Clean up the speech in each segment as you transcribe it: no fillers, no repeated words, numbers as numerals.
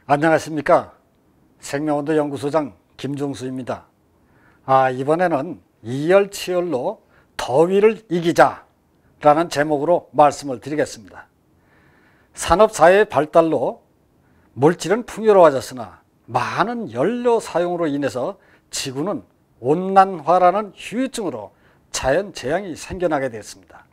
안녕하십니까. 생명온도 연구소장 김종수입니다. 이번에는 이열치열로 더위를 이기자 라는 제목으로 말씀을 드리겠습니다. 산업사회의 발달로 물질은 풍요로워졌으나 많은 연료 사용으로 인해서 지구는 온난화라는 후유증으로 자연재앙이 생겨나게 되었습니다.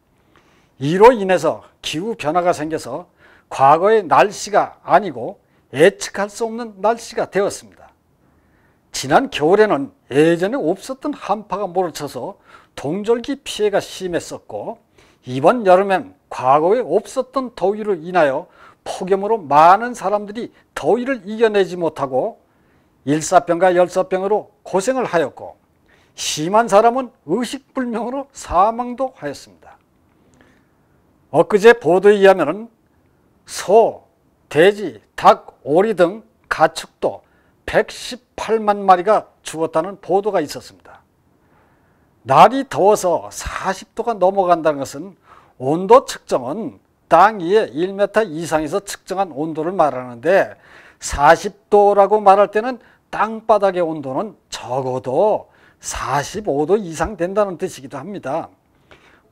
이로 인해서 기후변화가 생겨서 과거의 날씨가 아니고 예측할 수 없는 날씨가 되었습니다. 지난 겨울에는 예전에 없었던 한파가 몰아쳐서 동절기 피해가 심했었고, 이번 여름엔 과거에 없었던 더위로 인하여 폭염으로 많은 사람들이 더위를 이겨내지 못하고 일사병과 열사병으로 고생을 하였고, 심한 사람은 의식불명으로 사망도 하였습니다. 엊그제 보도에 의하면 소, 돼지, 닭, 오리 등 가축도 118만 마리가 죽었다는 보도가 있었습니다. 날이 더워서 40도가 넘어간다는 것은 온도 측정은 땅 위에 1m 이상에서 측정한 온도를 말하는데, 40도라고 말할 때는 땅바닥의 온도는 적어도 45도 이상 된다는 뜻이기도 합니다.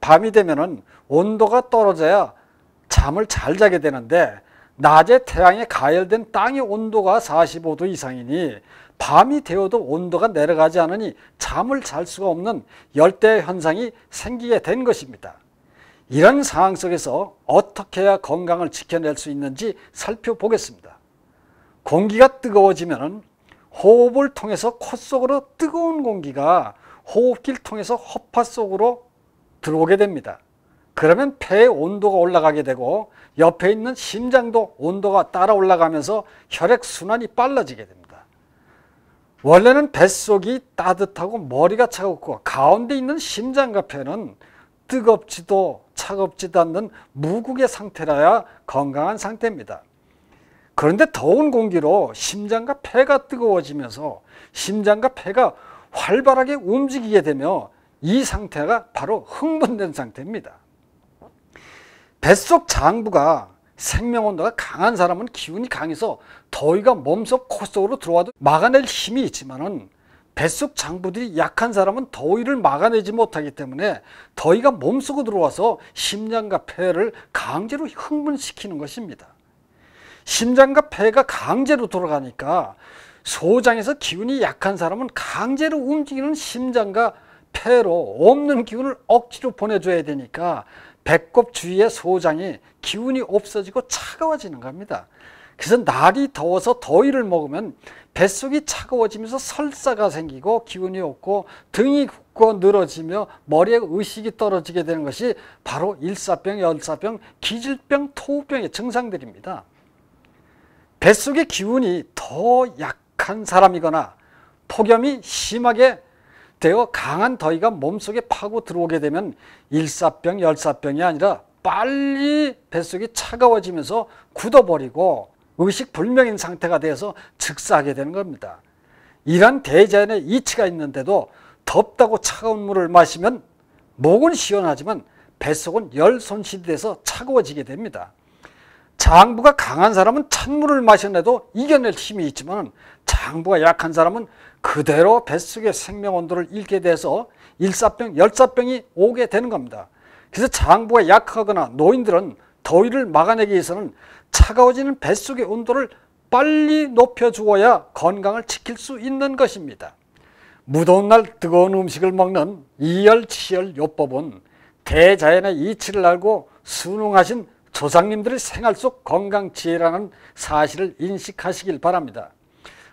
밤이 되면 온도가 떨어져야 잠을 잘 자게 되는데, 낮에 태양에 가열된 땅의 온도가 45도 이상이니 밤이 되어도 온도가 내려가지 않으니 잠을 잘 수가 없는 열대 현상이 생기게 된 것입니다. 이런 상황 속에서 어떻게 해야 건강을 지켜낼 수 있는지 살펴보겠습니다. 공기가 뜨거워지면 호흡을 통해서 코 속으로 뜨거운 공기가 호흡기를 통해서 허파 속으로 들어오게 됩니다. 그러면 폐의 온도가 올라가게 되고 옆에 있는 심장도 온도가 따라 올라가면서 혈액순환이 빨라지게 됩니다. 원래는 뱃속이 따뜻하고 머리가 차갑고 가운데 있는 심장과 폐는 뜨겁지도 차갑지도 않는 무국의 상태라야 건강한 상태입니다. 그런데 더운 공기로 심장과 폐가 뜨거워지면서 심장과 폐가 활발하게 움직이게 되며 이 상태가 바로 흥분된 상태입니다. 뱃속 장부가 생명온도가 강한 사람은 기운이 강해서 더위가 몸속 코 속으로 들어와도 막아낼 힘이 있지만은, 뱃속 장부들이 약한 사람은 더위를 막아내지 못하기 때문에 더위가 몸속으로 들어와서 심장과 폐를 강제로 흥분시키는 것입니다. 심장과 폐가 강제로 돌아가니까 소장에서 기운이 약한 사람은 강제로 움직이는 심장과 폐로 없는 기운을 억지로 보내줘야 되니까 배꼽 주위의 소장이 기운이 없어지고 차가워지는 겁니다. 그래서 날이 더워서 더위를 먹으면 뱃속이 차가워지면서 설사가 생기고 기운이 없고 등이 굽고 늘어지며 머리에 의식이 떨어지게 되는 것이 바로 일사병, 열사병, 기질병, 토우병의 증상들입니다. 뱃속의 기운이 더 약한 사람이거나 폭염이 심하게 되어 강한 더위가 몸속에 파고 들어오게 되면 일사병, 열사병이 아니라 빨리 뱃속이 차가워지면서 굳어버리고 의식불명인 상태가 되어서 즉사하게 되는 겁니다. 이런 대자연의 이치가 있는데도 덥다고 차가운 물을 마시면 목은 시원하지만 뱃속은 열 손실이 돼서 차가워지게 됩니다. 장부가 강한 사람은 찬물을 마셔내도 이겨낼 힘이 있지만, 장부가 약한 사람은 그대로 뱃속의 생명온도를 잃게 돼서 일사병, 열사병이 오게 되는 겁니다. 그래서 장부가 약하거나 노인들은 더위를 막아내기 위해서는 차가워지는 뱃속의 온도를 빨리 높여주어야 건강을 지킬 수 있는 것입니다. 무더운 날 뜨거운 음식을 먹는 이열치열 요법은 대자연의 이치를 알고 순응하신 조상님들의 생활 속 건강지혜라는 사실을 인식하시길 바랍니다.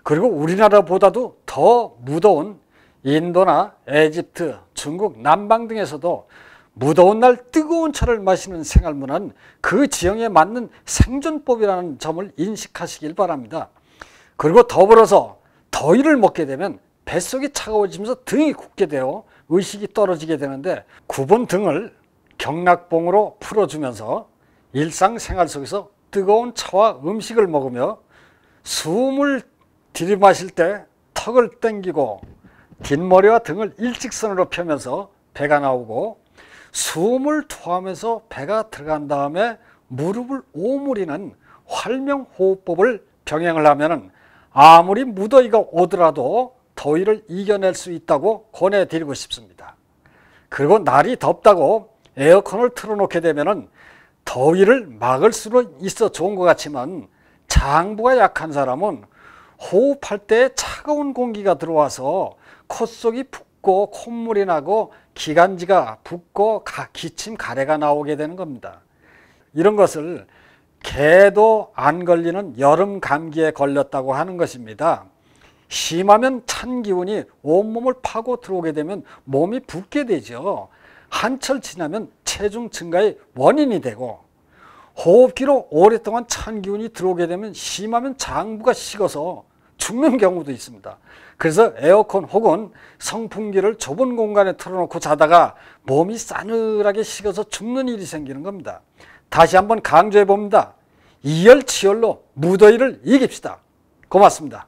그리고 우리나라보다도 더 무더운 인도나 에집트, 중국, 남방 등에서도 무더운 날 뜨거운 차를 마시는 생활문화는 그 지형에 맞는 생존법이라는 점을 인식하시길 바랍니다. 그리고 더불어서 더위를 먹게 되면 뱃속이 차가워지면서 등이 굳게 되어 의식이 떨어지게 되는데, 굽은 등을 경락봉으로 풀어주면서 일상생활 속에서 뜨거운 차와 음식을 먹으며 숨을 들이마실 때 턱을 당기고 뒷머리와 등을 일직선으로 펴면서 배가 나오고, 숨을 토하면서 배가 들어간 다음에 무릎을 오므리는 활명호흡법을 병행을 하면은 아무리 무더위가 오더라도 더위를 이겨낼 수 있다고 권해드리고 싶습니다. 그리고 날이 덥다고 에어컨을 틀어놓게 되면은 더위를 막을 수는 있어 좋은 것 같지만 장부가 약한 사람은 호흡할 때 차가운 공기가 들어와서 콧속이 붓고 콧물이 나고 기관지가 붓고 기침 가래가 나오게 되는 겁니다. 이런 것을 개도 안 걸리는 여름 감기에 걸렸다고 하는 것입니다. 심하면 찬 기운이 온몸을 파고 들어오게 되면 몸이 붓게 되죠. 한철 지나면 체중 증가의 원인이 되고, 호흡기로 오랫동안 찬 기운이 들어오게 되면 심하면 장부가 식어서 죽는 경우도 있습니다. 그래서 에어컨 혹은 선풍기를 좁은 공간에 틀어놓고 자다가 몸이 싸늘하게 식어서 죽는 일이 생기는 겁니다. 다시 한번 강조해 봅니다. 이열치열로 무더위를 이깁시다. 고맙습니다.